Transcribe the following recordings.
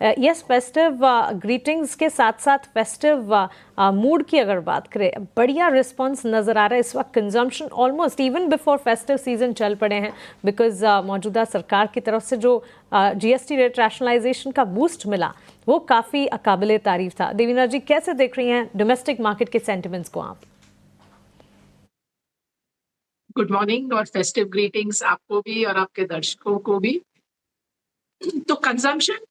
Yes, festive greetings के साथ साथ फेस्टिव मूड की अगर बात करें, बढ़िया रिस्पांस नज़र आ रहा है इस वक्त। Consumption almost even before festive season चल पड़े हैं, बिकॉज मौजूदा सरकार की तरफ से जो जीएसटी रेट रैशनलाइजेशन का बूस्ट मिला वो काफ़ी काबिले तारीफ था। देवीना जी, कैसे देख रही हैं डोमेस्टिक मार्केट के सेंटिमेंट्स को आप? गुड मॉर्निंग और फेस्टिव ग्रीटिंग्स आपको भी और आपके दर्शकों को भी। तो कंजम्पशन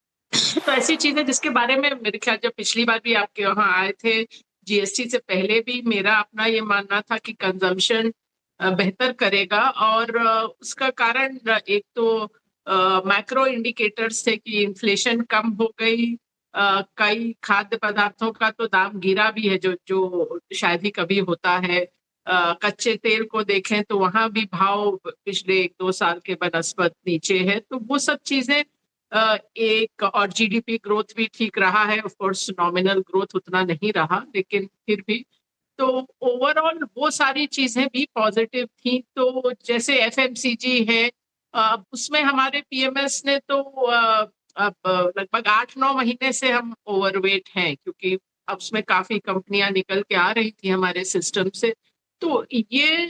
तो ऐसी चीज है जिसके बारे में मेरे ख्याल जब पिछली बार भी आपके वहां आए थे, जीएसटी से पहले भी मेरा अपना ये मानना था कि कंजम्पशन बेहतर करेगा। और उसका कारण एक तो मैक्रो इंडिकेटर्स थे कि इन्फ्लेशन कम हो गई, कई खाद्य पदार्थों का तो दाम गिरा भी है, जो जो शायद ही कभी होता है। कच्चे तेल को देखें तो वहां भी भाव पिछले 1-2 साल के बनस्पत नीचे है। तो वो सब चीजें एक, और जीडीपी ग्रोथ भी ठीक रहा है। ऑफ कोर्स नॉमिनल ग्रोथ उतना नहीं रहा, लेकिन फिर भी तो ओवरऑल वो सारी चीजें भी पॉजिटिव थी। तो जैसे एफएमसीजी है, उसमें हमारे पीएमएस ने तो अब लगभग 8-9 महीने से हम ओवरवेट हैं, क्योंकि अब उसमें काफी कंपनियां निकल के आ रही थी हमारे सिस्टम से। तो ये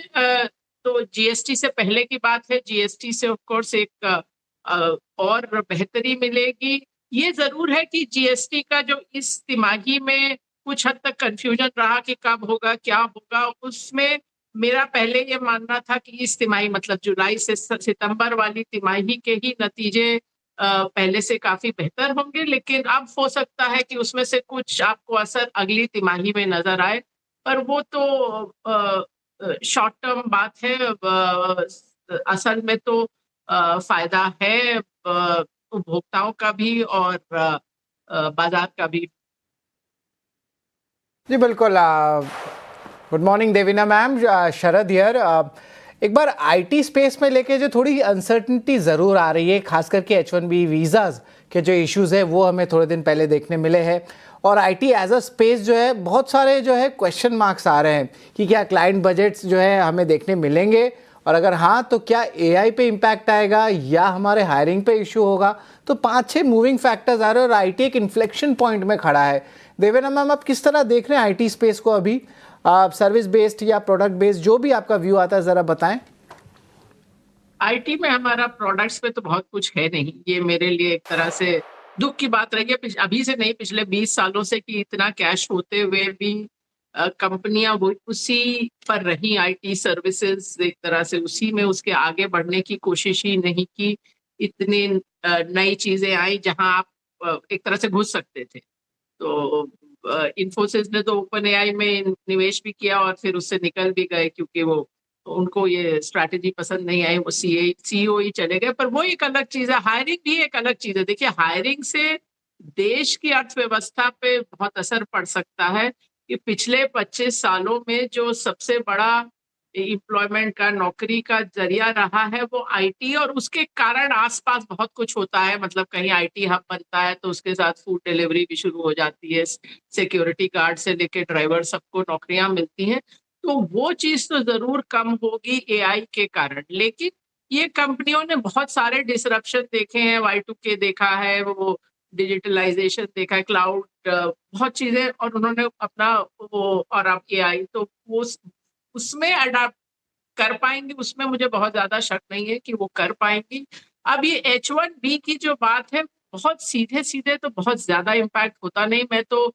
तो जीएसटी से पहले की बात है। जीएसटी से ऑफ कोर्स एक और बेहतरी मिलेगी। ये जरूर है कि जीएसटी का जो इस तिमाही में कुछ हद तक कंफ्यूजन रहा कि कब होगा क्या होगा, उसमें मेरा पहले ये मानना था कि इस तिमाही मतलब जुलाई से सितंबर वाली तिमाही के ही नतीजे पहले से काफी बेहतर होंगे। लेकिन अब हो सकता है कि उसमें से कुछ आपको असर अगली तिमाही में नजर आए, पर वो तो शॉर्ट टर्म बात है। असल में तो फायदा है उपभोक्ताओं का भी और बाजार का भी। जी बिल्कुल। Good morning Devina ma'am, Sharad here. एक बार आईटी स्पेस में लेके जो थोड़ी अनसर्टनिटी ज़रूर आ रही है, खास करके H1B वीज़ाज़ के जो इश्यूज़ है वो हमें थोड़े दिन पहले देखने मिले हैं। और आईटी एज अ स्पेस जो है बहुत सारे जो है क्वेश्चन मार्क्स आ रहे हैं कि क्या क्लाइंट बजट्स जो है हमें देखने मिलेंगे, और अगर हाँ तो क्या एआई पे इम्पैक्ट आएगा या हमारे हायरिंग पे इशू होगा। तो 5-6 मूविंग फैक्टर्स आ रहे हैं और आईटी एक इन्फ्लेक्शन पॉइंट में खड़ा है। देवेना मैम, आप किस तरह देख रहे हैं आईटी स्पेस को अभी? आप सर्विस बेस्ड या प्रोडक्ट बेस्ड, जो भी आपका व्यू आता है ज़रा बताएं। आईटी में हमारा प्रोडक्ट्स पे तो बहुत कुछ है नहीं। ये मेरे लिए एक तरह से दुख की बात रही है, अभी से नहीं पिछले 20 सालों से, कि इतना कैश होते हुए भी कंपनियां वो उसी पर रही। आईटी सर्विसेज एक तरह से उसी में उसके आगे बढ़ने की कोशिश ही नहीं की। इतनी नई चीजें आई जहां आप एक तरह से घुस सकते थे। तो इन्फोसिस ने तो ओपन एआई में निवेश भी किया और फिर उससे निकल भी गए, क्योंकि वो उनको ये स्ट्रैटेजी पसंद नहीं आई। वो सीईओ ही चले गए। पर वो एक अलग चीज है, हायरिंग भी एक अलग चीज है। देखिए, हायरिंग से देश की अर्थव्यवस्था पे बहुत असर पड़ सकता है। कि पिछले 25 सालों में जो सबसे बड़ा एम्प्लॉयमेंट का, नौकरी का जरिया रहा है वो आईटी, और उसके कारण आसपास बहुत कुछ होता है। मतलब कहीं आईटी हब बनता है तो उसके साथ फूड डिलीवरी भी शुरू हो जाती है, सिक्योरिटी गार्ड से लेके ड्राइवर सबको नौकरियां मिलती हैं। तो वो चीज तो जरूर कम होगी एआई के कारण। लेकिन ये कंपनियों ने बहुत सारे डिसरप्शन देखे हैं। Y2K देखा है, वो डिजिटलाइजेशन देखा है, क्लाउड, बहुत चीजें, और उन्होंने अपना वो, और अब एआई, तो वो उसमें अडाप्ट कर पाएंगे, उसमें मुझे बहुत ज्यादा शक नहीं है कि वो कर पाएंगी। अब ये H1B की जो बात है, बहुत सीधे सीधे तो बहुत ज्यादा इम्पैक्ट होता नहीं। मैं तो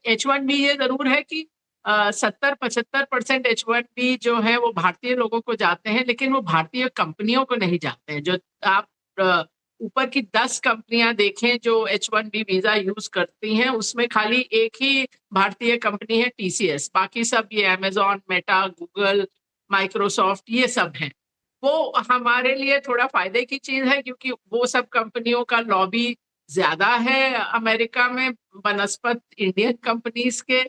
H1B ये जरूर है कि 70-75% H1B जो है वो भारतीय लोगों को जाते हैं, लेकिन वो भारतीय कंपनियों को नहीं जाते हैं। जो आप ऊपर की 10 कंपनियां देखें जो H1B वीजा यूज करती हैं, उसमें खाली एक ही भारतीय कंपनी है, TCS। बाकी सब ये अमेजॉन, मेटा, गूगल, माइक्रोसॉफ्ट, ये सब हैं। वो हमारे लिए थोड़ा फायदे की चीज है, क्योंकि वो सब कंपनियों का लॉबी ज्यादा है अमेरिका में बनस्पत इंडियन कंपनीज के।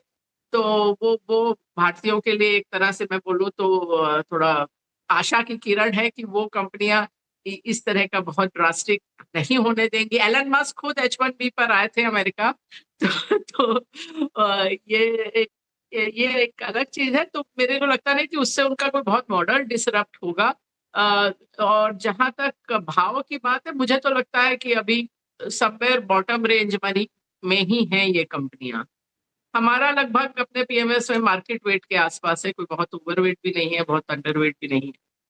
तो वो भारतीयों के लिए एक तरह से मैं बोलूँ तो थोड़ा आशा की किरण है कि वो कंपनियां इस तरह का बहुत ड्रास्टिक नहीं होने देंगी। एलन मस्क खुद H1B पर आए थे अमेरिका। तो ये एक अलग चीज है। तो मेरे को लगता नहीं कि उससे उनका कोई बहुत मॉडल डिसरप्ट होगा। और जहां तक भाव की बात है, मुझे तो लगता है कि अभी समवेयर बॉटम रेंज मनी में ही हैं ये कंपनियां। हमारा लगभग अपने पीएमएस में मार्केट वेट के आसपास है, कोई बहुत ओवरवेट भी नहीं है, बहुत अंडरवेट भी नहीं है।